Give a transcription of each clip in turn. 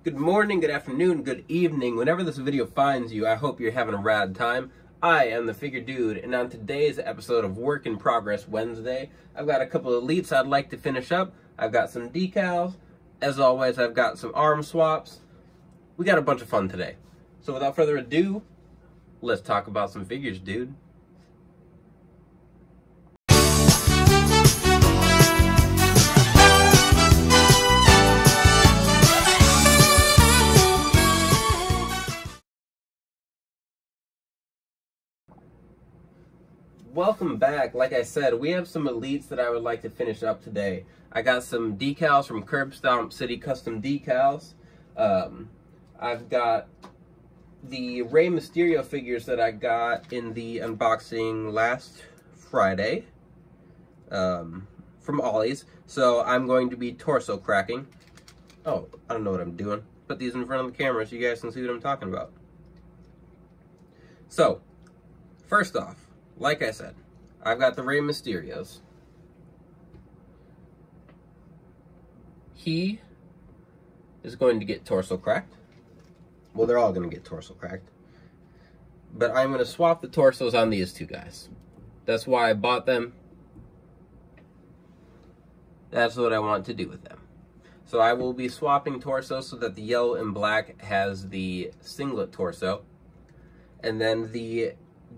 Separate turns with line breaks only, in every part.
Good morning, good afternoon, good evening. Whenever this video finds you, I hope you're having a rad time. I am the Figure Dude, and on today's episode of Work in Progress Wednesday, I've got a couple of elites I'd like to finish up. I've got some decals. As always, I've got some arm swaps. We got a bunch of fun today. So without further ado, let's talk about some figures, dude. Welcome back. Like I said, we have some elites that I would like to finish up today. I got some decals from Curb Stomp City Custom Decals. I've got the Rey Mysterio figures that I got in the unboxing last Friday from Ollie's. So I'm going to be torso cracking. Oh, I don't know what I'm doing. Put these in front of the camera so you guys can see what I'm talking about. So, first off, like I said, I've got the Rey Mysterios. He is going to get torso cracked. Well, they're all going to get torso cracked. But I'm going to swap the torsos on these two guys. That's why I bought them. That's what I want to do with them. So I will be swapping torsos so that the yellow and black has the singlet torso. And then the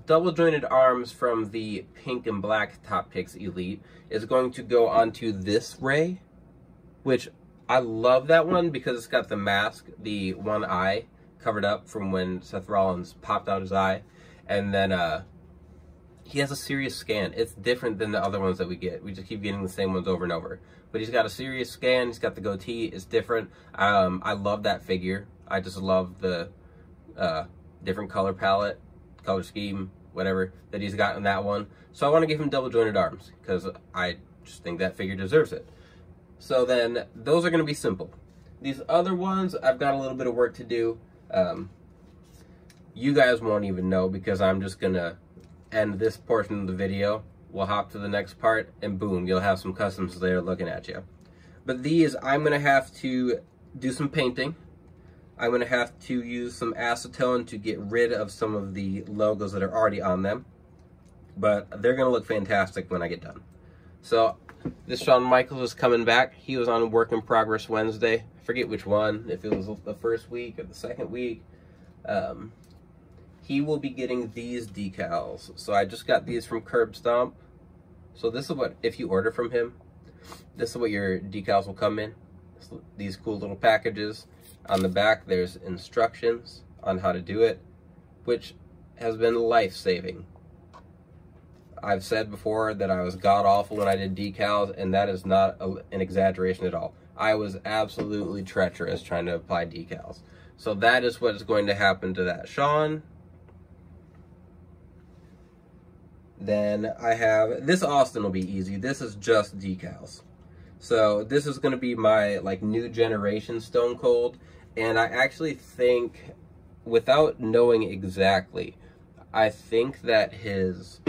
double jointed arms from the pink and black Top Picks Elite is going to go onto this Rey, which I love that one because it's got the mask, the one eye covered up from when Seth Rollins popped out his eye, and then he has a serious scan. It's different than the other ones that we get. We just keep getting the same ones over and over. But he's got a serious scan, he's got the goatee, it's different. I love that figure. I just love the different color palette, color scheme, whatever, that he's got in that one. So I want to give him double jointed arms because I just think that figure deserves it. So then those are going to be simple. These other ones, I've got a little bit of work to do. You guys won't even know because I'm just going to end this portion of the video. We'll hop to the next part and boom, you'll have some customs there looking at you. But these, I'm going to have to do some painting. I'm going to have to use some acetone to get rid of some of the logos that are already on them. But they're going to look fantastic when I get done. So, this Shawn Michaels is coming back. He was on Work in Progress Wednesday. I forget which one, if it was the first week or the second week. He will be getting these decals. So I just got these from Curb Stomp. So this is what, if you order from him, this is what your decals will come in. These cool little packages. On the back, there's instructions on how to do it, which has been life-saving. I've said before that I was god-awful when I did decals, and that is not an exaggeration at all. I was absolutely treacherous trying to apply decals. So that is what is going to happen to that Shawn. Then I have, this Austin will be easy. This is just decals. So this is going to be my like new generation Stone Cold. And I actually think, without knowing exactly, I think that his,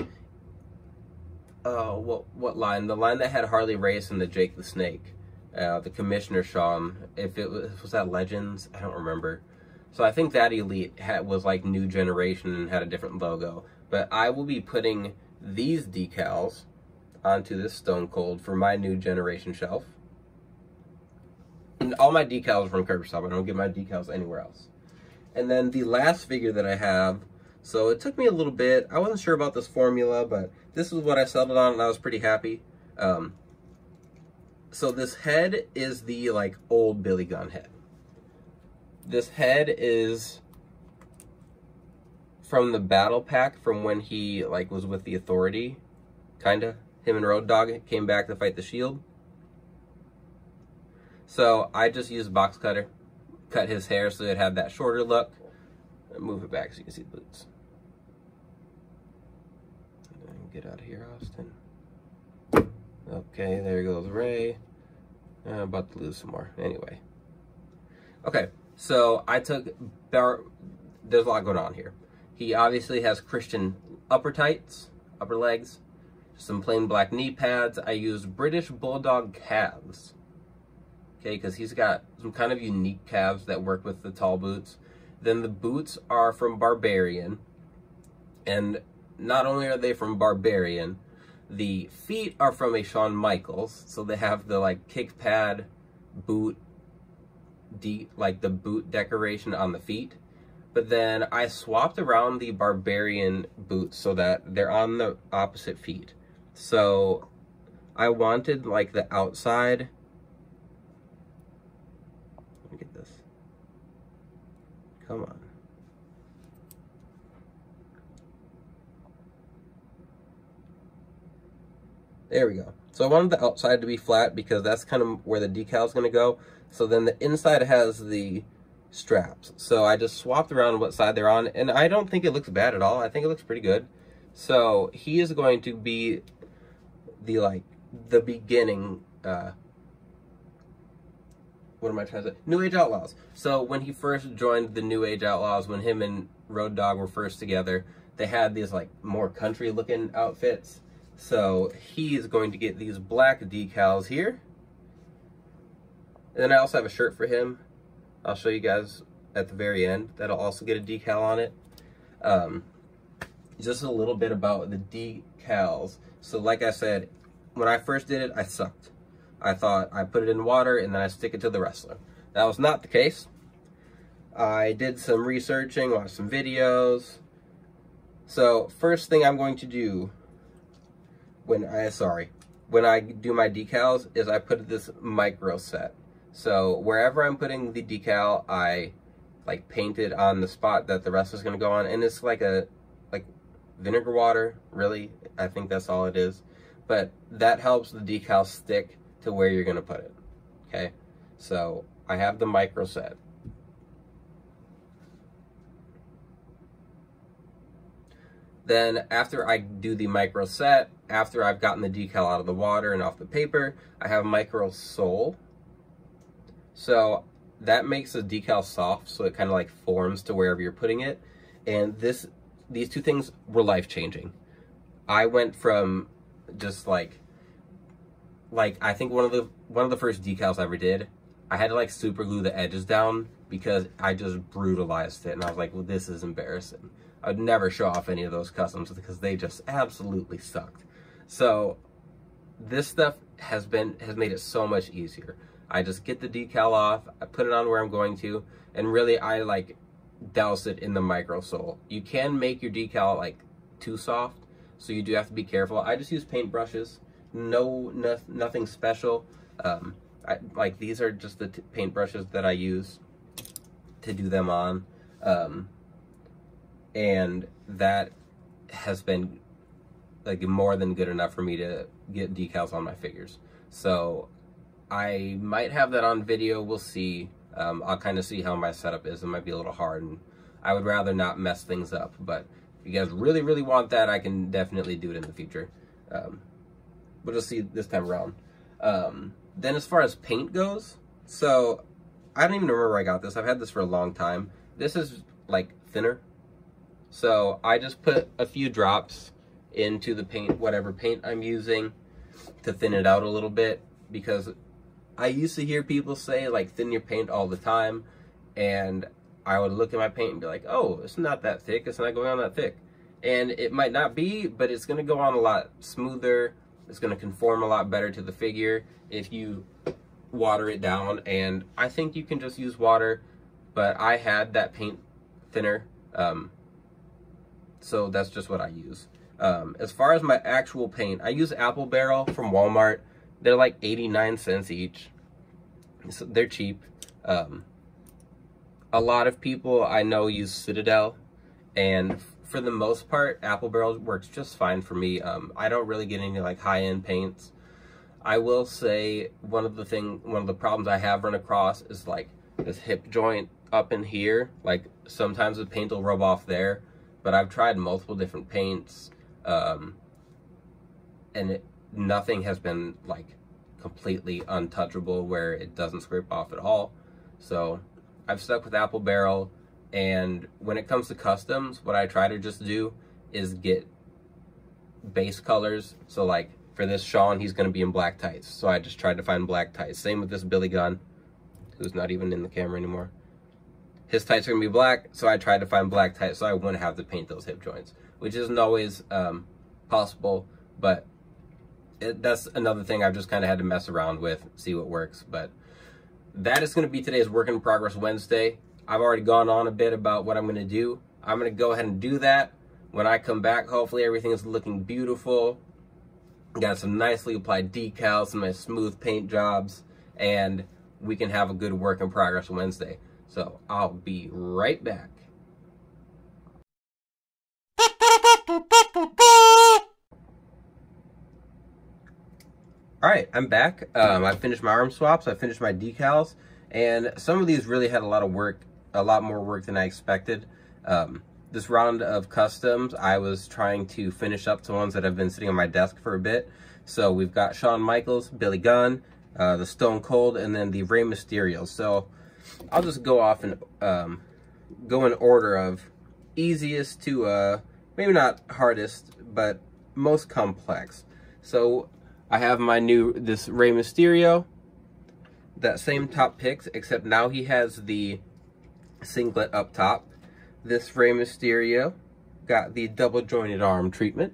what line? The line that had Harley Race and the Jake the Snake, the Commissioner Shawn, if it was that Legends? I don't remember. So I think that Elite was like new generation and had a different logo. But I will be putting these decals onto this Stone Cold for my new generation shelf. And all my decals are from Curb Stomp. I don't get my decals anywhere else. And then the last figure that I have, so it took me a little bit. I wasn't sure about this formula, but this is what I settled on, and I was pretty happy. So this head is the like old Billy Gunn head. This head is from the battle pack from when he like was with the Authority, kinda. Him and Road Dogg came back to fight the Shield. So I just used a box cutter, cut his hair so it had that shorter look, and move it back so you can see the boots. Get out of here, Austin. Okay, there goes Rey. I'm about to lose some more. Anyway. Okay, so I took, there's a lot going on here. He obviously has Christian upper tights, upper legs, some plain black knee pads. I used British Bulldog calves. okay, because he's got some kind of unique calves that work with the tall boots. Then the boots are from Barbarian, and not only are they from Barbarian, the feet are from a Shawn Michaels, so they have the like kick pad boot, like the boot decoration on the feet. But then I swapped around the Barbarian boots so that they're on the opposite feet. So I wanted like the outside. Let me get this. Come on. There we go. So I wanted the outside to be flat because that's kind of where the decal is going to go. So then the inside has the straps. So I just swapped around what side they're on, and I don't think it looks bad at all. I think it looks pretty good. So he is going to be the beginning, what am I trying to say? New Age Outlaws. So when he first joined the New Age Outlaws, when him and Road Dogg were first together, they had these like more country looking outfits. So he's going to get these black decals here. And then I also have a shirt for him. I'll show you guys at the very end. That'll also get a decal on it. Just a little bit about the decals. So like I said, when I first did it, I sucked. I thought I put it in water and then I stick it to the wrestler. That was not the case. I did some researching, watched some videos. So first thing I'm going to do when I do my decals is I put this micro set. So wherever I'm putting the decal, I like paint it on the spot that the wrestler's gonna go on, and it's like vinegar water, really. I think that's all it is. But that helps the decal stick to where you're gonna put it. Okay? So I have the micro set. Then after I do the micro set, after I've gotten the decal out of the water and off the paper, I have micro sole. So that makes the decal soft, so it kind of like forms to wherever you're putting it. And these two things were life-changing. I went from just like I think one of the first decals I ever did, I had to like super glue the edges down because I just brutalized it, and I was like, well, this is embarrassing. I'd never show off any of those customs because they just absolutely sucked. So this stuff has made it so much easier. I just get the decal off, I put it on where I'm going to, and really I like douse it in the micro sole. You can make your decal like too soft, so you do have to be careful. I just use paint brushes, nothing special. Like these are just the paint brushes that I use to do them on. And that has been like more than good enough for me to get decals on my figures. So I might have that on video, we'll see. I'll kind of see how my setup is. It might be a little hard, and I would rather not mess things up. But if you guys really, really want that, I can definitely do it in the future. We'll just see this time around. Then as far as paint goes, so I don't even remember where I got this. I've had this for a long time. This is like thinner. So I just put a few drops into the paint, whatever paint I'm using, to thin it out a little bit, because I used to hear people say like thin your paint all the time, and I would look at my paint and be like, oh, it's not that thick, it's not going on that thick. And it might not be, but it's going to go on a lot smoother, it's going to conform a lot better to the figure if you water it down. And I think you can just use water, but I had that paint thinner, so that's just what I use. As far as my actual paint, I use Apple Barrel from Walmart. They're like 89 cents each. So they're cheap. A lot of people I know use Citadel, and for the most part, Apple Barrel works just fine for me. I don't really get any like high-end paints. I will say one of the problems I have run across is like this hip joint up in here. Like sometimes the paint will rub off there, but I've tried multiple different paints, and nothing has been like completely untouchable where it doesn't scrape off at all. So I've stuck with Apple Barrel, and when it comes to customs, what I try to just do is get base colors. So like for this Shawn, he's going to be in black tights, so I just tried to find black tights. Same with this Billy Gunn. who's not even in the camera anymore. His tights are going to be black, so I tried to find black tights so I wouldn't have to paint those hip joints, which isn't always possible, but that's another thing I've just kind of had to mess around with, see what works. But that is going to be today's Work in Progress Wednesday. I've already gone on a bit about what I'm going to do. I'm going to go ahead and do that. When I come back, hopefully everything is looking beautiful. Got some nicely applied decals, some nice smooth paint jobs, and we can have a good Work in Progress Wednesday. So I'll be right back. Alright, I'm back. I finished my arm swaps, I finished my decals, and some of these really had a lot more work than I expected. This round of customs, I was trying to finish up to ones that have been sitting on my desk for a bit. So we've got Shawn Michaels, Billy Gunn, the Stone Cold, and then the Rey Mysterio. So I'll just go off and go in order of easiest to maybe not hardest, but most complex. So I have this Rey Mysterio, that same top picks, except now he has the singlet up top. This Rey Mysterio got the double jointed arm treatment.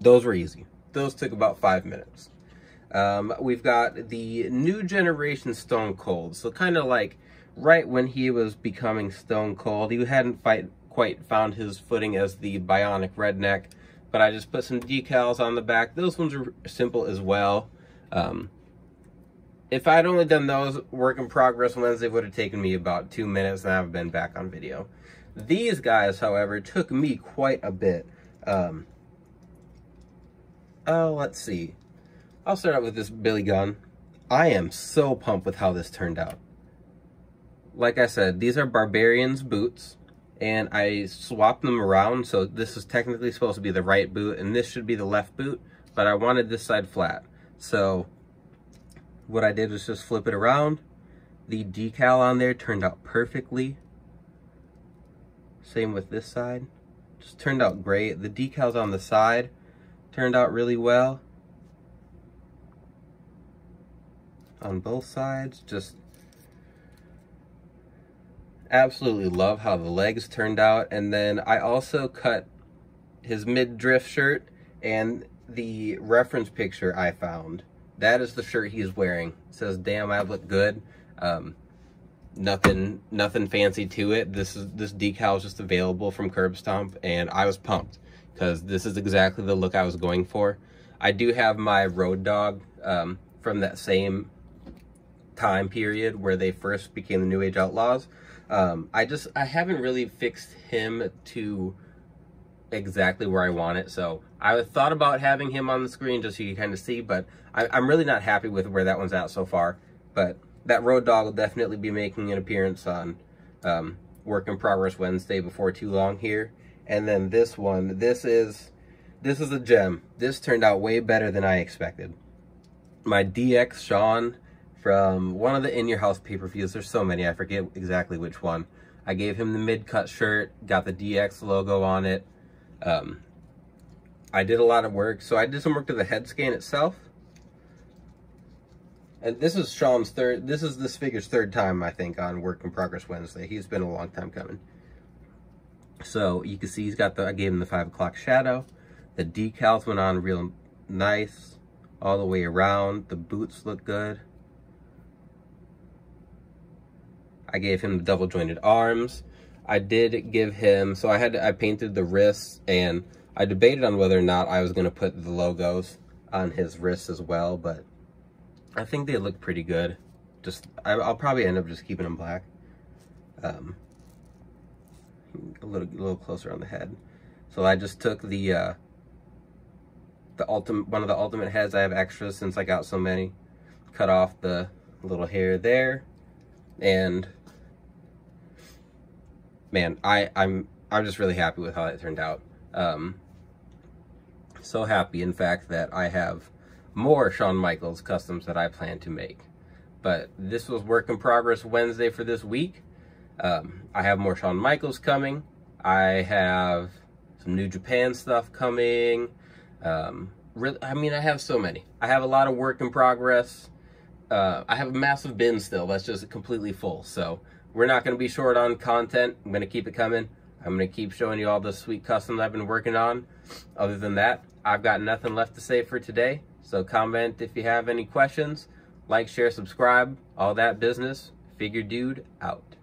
Those were easy. Those took about 5 minutes. We've got the new generation Stone Cold. So kind of like right when he was becoming Stone Cold, he hadn't quite found his footing as the bionic redneck, but I just put some decals on the back. Those ones are simple as well. If I'd only done those, Work in Progress Wednesday would have taken me about 2 minutes, and I've been back on video. These guys, however, took me quite a bit. Let's see. I'll start out with this Billy Gunn. I am so pumped with how this turned out. Like I said, these are Barbarian's boots, and I swapped them around, so this is technically supposed to be the right boot, and this should be the left boot, but I wanted this side flat. So what I did was just flip it around. The decal on there turned out perfectly. Same with this side. Just turned out great. The decals on the side turned out really well. On both sides, just absolutely love how the legs turned out. And then I also cut his mid-drift shirt, and the reference picture I found, that is the shirt he's wearing. It says, "Damn, I look good." Nothing fancy to it. This decal is just available from Curb Stomp, and I was pumped because this is exactly the look I was going for. I do have my Road Dogg from that same time period where they first became the New Age Outlaws. I haven't really fixed him to exactly where I want it, so I thought about having him on the screen just so you can kind of see, but I'm really not happy with where that one's at so far. But that Road Dogg will definitely be making an appearance on Work in Progress Wednesday before too long here. And then this one, this is a gem. This turned out way better than I expected. My DX Shawn from one of the In Your House pay-per-views. There's so many, I forget exactly which one. I gave him the mid-cut shirt, got the DX logo on it. I did a lot of work. So I did some work to the head scan itself. And this is Shawn's this figure's third time, I think, on Work in Progress Wednesday. He's been a long time coming. So you can see he's got I gave him the 5 o'clock shadow. The decals went on real nice all the way around. The boots look good. I gave him the double jointed arms. I did give him, so I painted the wrists, and I debated on whether or not I was going to put the logos on his wrists as well, but I think they look pretty good. I'll probably end up just keeping them black. A little closer on the head. So I just took one of the ultimate heads. I have extras since I got so many. Cut off the little hair there, and man, I'm just really happy with how that turned out. So happy, in fact, that I have more Shawn Michaels customs that I plan to make. But this was Work in Progress Wednesday for this week. I have more Shawn Michaels coming. I have some New Japan stuff coming. I have so many. I have a lot of work in progress. I have a massive bin still that's just completely full. So we're not going to be short on content. I'm going to keep it coming. I'm going to keep showing you all the sweet customs I've been working on. Other than that, I've got nothing left to say for today. So comment if you have any questions. Like, share, subscribe, all that business. Figure Dude out.